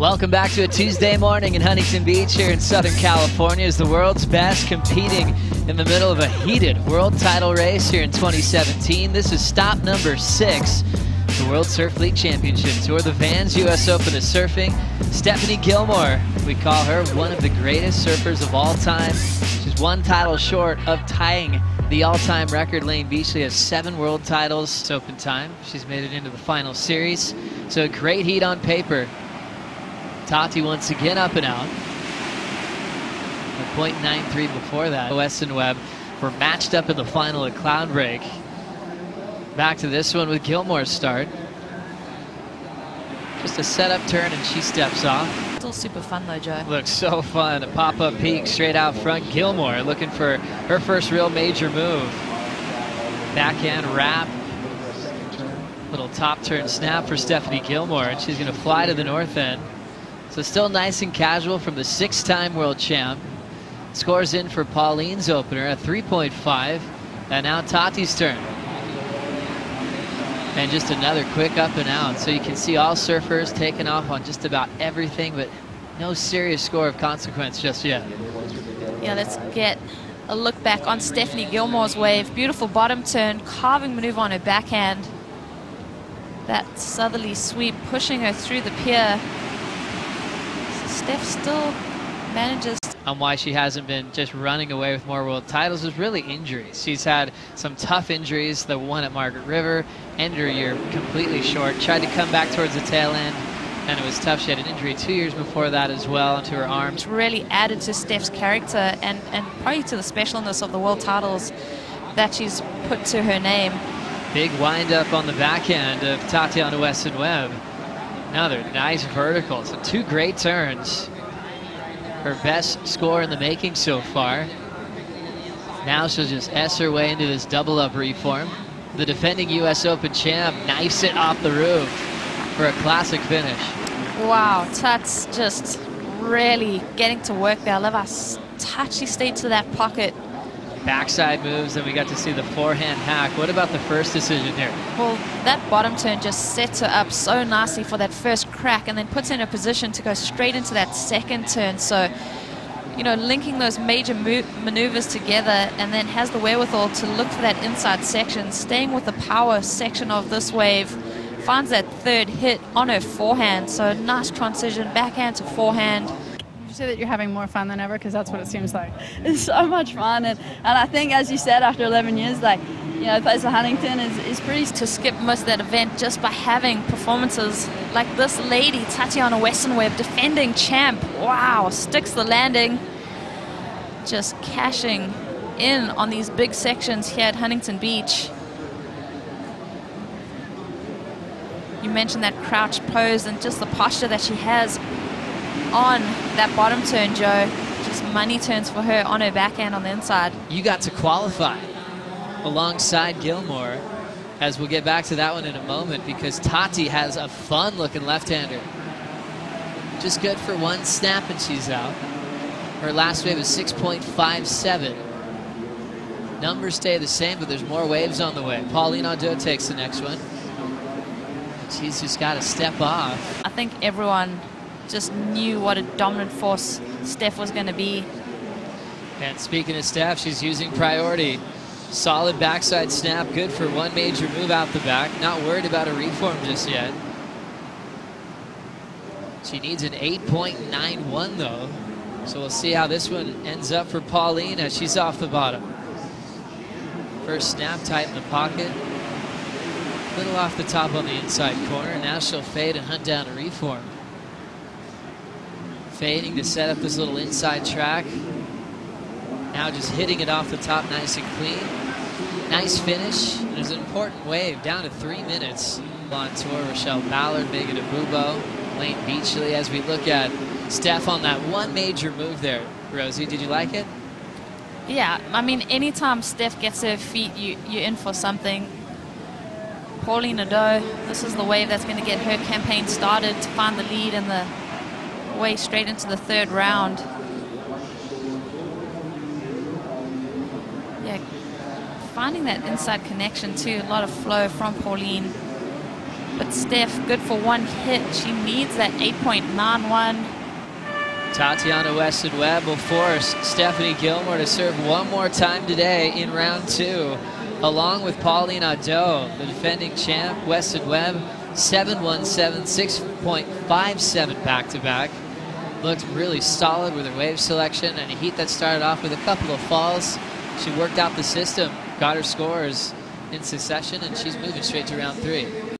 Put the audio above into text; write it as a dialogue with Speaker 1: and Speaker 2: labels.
Speaker 1: Welcome back to a Tuesday morning in Huntington Beach here in Southern California as the world's best competing in the middle of a heated world title race here in 2017. This is stop number 6, the World Surf League Championship Tour, the Vans US Open of Surfing. Stephanie Gilmore, we call her one of the greatest surfers of all time. She's one title short of tying the all-time record. Layne Beachley has 7 world titles. It's open time. She's made it into the final series. So a great heat on paper. Tati once again up and out. A .93 before that. Weston-Webb were matched up in the final at Cloudbreak. Back to this one with Gilmore's start. Just a setup turn and she steps off.
Speaker 2: Still super fun though, Joe.
Speaker 1: Looks so fun. A pop-up peak straight out front. Gilmore looking for her first real major move. Backhand wrap. Little top turn snap for Stephanie Gilmore, and she's gonna fly to the north end. So still nice and casual from the 6-time world champ. Scores in for Pauline's opener, a 3.5. And now Tati's turn. And just another quick up and out. So you can see all surfers taking off on just about everything, but no serious score of consequence just yet.
Speaker 2: Yeah, let's get a look back on Stephanie Gilmore's wave. Beautiful bottom turn, carving maneuver on her backhand. That southerly sweep pushing her through the pier. Steph still manages.
Speaker 1: On why she hasn't been just running away with more world titles is really injuries. She's had some tough injuries. The one at Margaret River, ended her year completely short. Tried to come back towards the tail end, and it was tough. She had an injury 2 years before that as well onto her arms.
Speaker 2: Really added to Steph's character and probably to the specialness of the world titles that she's put to her name.
Speaker 1: Big wind up on the backhand of Tatiana Weston-Webb. Another nice vertical. So 2 great turns. Her best score in the making so far. Now she'll just S her way into this double up reform. The defending US Open champ knifes it off the roof for a classic finish.
Speaker 2: Wow, Tats just really getting to work there. I love how touch she stayed to that pocket.
Speaker 1: Backside moves, and we got to see the forehand hack. What about the first decision here?
Speaker 2: Well, that bottom turn just sets her up so nicely for that first crack and then puts her in a position to go straight into that second turn. So, you know, linking those major maneuvers together, and then has the wherewithal to look for that inside section, staying with the power section of this wave, finds that third hit on her forehand. So nice transition, backhand to forehand.
Speaker 3: You say that you're having more fun than ever, because that's what it seems like. It's so much fun, and I think, as you said, after 11 years, like, you know, the place of Huntington is pretty.
Speaker 2: To skip most of that event just by having performances like this lady, Tatiana Weston-Webb, defending champ. Wow, sticks the landing, just cashing in on these big sections here at Huntington Beach. You mentioned that crouch pose and just the posture that she has on that bottom turn, Joe. Just money turns for her on her backhand on the inside. You
Speaker 1: got to qualify alongside Gilmore, as we'll get back to that one in a moment, because Tati has a fun looking left-hander. Just good for one snap and she's out. Her last wave is 6.57. Numbers stay the same, but there's more waves on the way. Pauline takes the next one. She's just got to step off.
Speaker 2: I think everyone just knew what a dominant force Steph was going to be.
Speaker 1: And speaking of Steph, she's using priority. Solid backside snap, good for one major move out the back. Not worried about a reform just yet. She needs an 8.91 though. So we'll see how this one ends up for Pauline as she's off the bottom. First snap tight in the pocket. Little off the top on the inside corner. Now she'll fade and hunt down a reform. Fading to set up this little inside track. Now just hitting it off the top nice and clean. Nice finish. There's an important wave down to 3 minutes. On tour, Rochelle Ballard, Megan Abubo, Layne Beachley, as we look at Steph on that one major move there. Rosie, did you like it?
Speaker 2: Yeah, I mean, anytime Steph gets her feet, you're in for something. Pauline Nadeau, this is the wave that's going to get her campaign started to find the lead and the way straight into the 3rd round. Yeah, finding that inside connection too, a lot of flow from Pauline. But Steph, good for one hit. She needs that 8.91.
Speaker 1: Tatiana Weston-Webb will force Stephanie Gilmore to serve one more time today in round 2, along with Pauline, the defending champ. Weston-Webb 7.17, 6.57 back-to-back. Looked really solid with her wave selection, and a heat that started off with a couple of falls. She worked out the system, got her scores in succession, and she's moving straight to round 3.